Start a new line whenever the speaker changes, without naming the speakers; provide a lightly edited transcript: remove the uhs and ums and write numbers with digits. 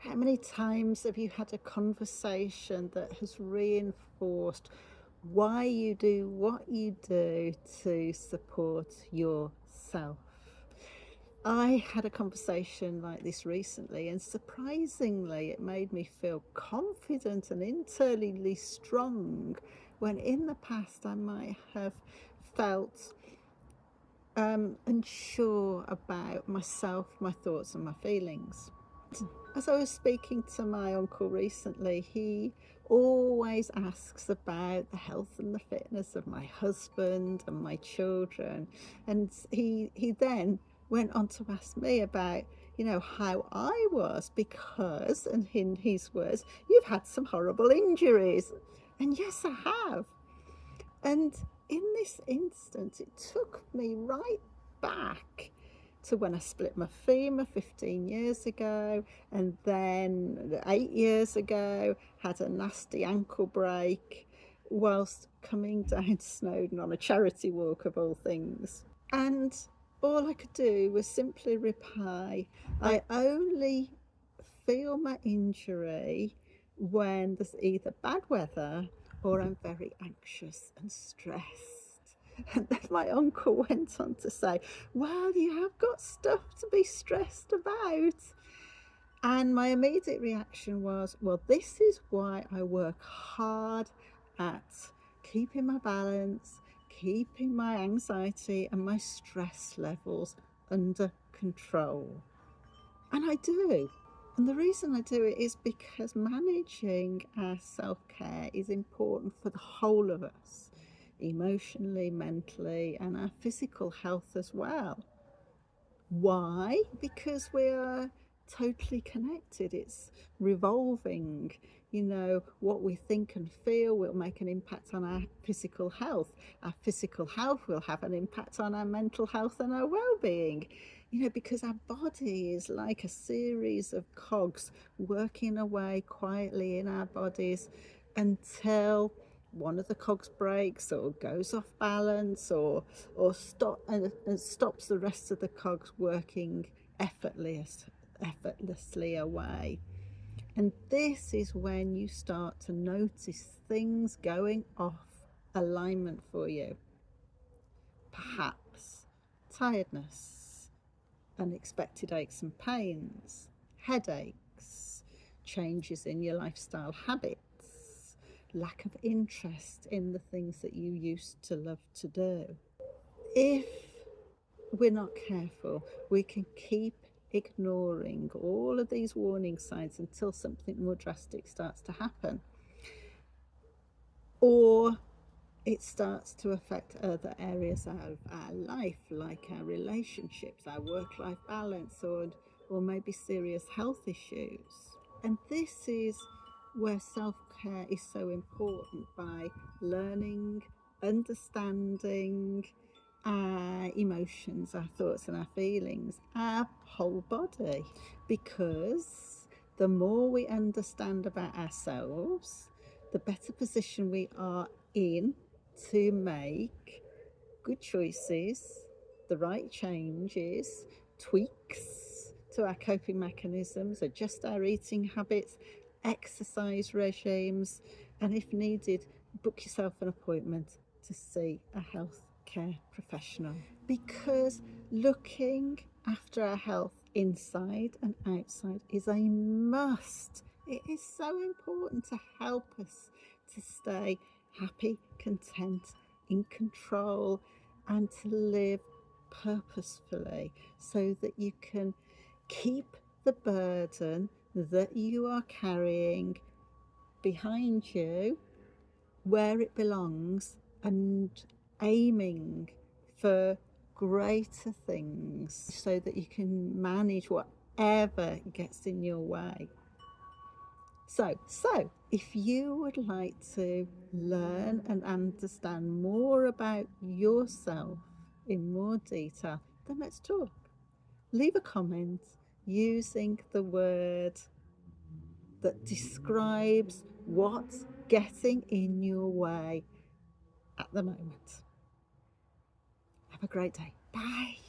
How many times have you had a conversation that has reinforced why you do what you do to support yourself? I had a conversation like this recently, and surprisingly, it made me feel confident and internally strong when in the past I might have felt unsure about myself, my thoughts, and my feelings. As I was speaking to my uncle recently, he always asks about the health and the fitness of my husband and my children. And he then went on to ask me about, how I was because, and in his words, you've had some horrible injuries. And yes, I have. And in this instance, it took me right back to when I split my femur 15 years ago, and then 8 years ago, had a nasty ankle break whilst coming down to Snowdon on a charity walk of all things. And all I could do was simply reply, I only feel my injury when there's either bad weather or I'm very anxious and stressed. And then my uncle went on to say, well, you have got stuff to be stressed about. And my immediate reaction was, well, this is why I work hard at keeping my balance, keeping my anxiety and my stress levels under control. And I do. And the reason I do it is because managing our self care is important for the whole of us, emotionally, mentally, and our physical health as well. Why? Because we are totally connected. It's revolving. What we think and feel will make an impact on our physical health. Our physical health will have an impact on our mental health and our well-being. Because our body is like a series of cogs working away quietly in our bodies until one of the cogs breaks or goes off balance or stops the rest of the cogs working effortlessly away. And this is when you start to notice things going off alignment for you. Perhaps tiredness, unexpected aches and pains, headaches, changes in your lifestyle habits, lack of interest in the things that you used to love to do. If we're not careful, we can keep ignoring all of these warning signs until something more drastic starts to happen. Or it starts to affect other areas of our life, like our relationships, our work-life balance, or maybe serious health issues. And this is where self-care is so important, by learning, understanding our emotions, our thoughts and our feelings, our whole body. Because the more we understand about ourselves, the better position we are in to make good choices, the right changes, tweaks to our coping mechanisms, adjust our eating habits, exercise regimes, and if needed, book yourself an appointment to see a health care professional. Because looking after our health inside and outside is a must. It is so important to help us to stay happy, content, in control, and to live purposefully so that you can keep the burden that you are carrying behind you where it belongs and aiming for greater things so that you can manage whatever gets in your way. So if you would like to learn and understand more about yourself in more detail, then let's talk. Leave a comment using the word that describes what's getting in your way at the moment. Have a great day. Bye.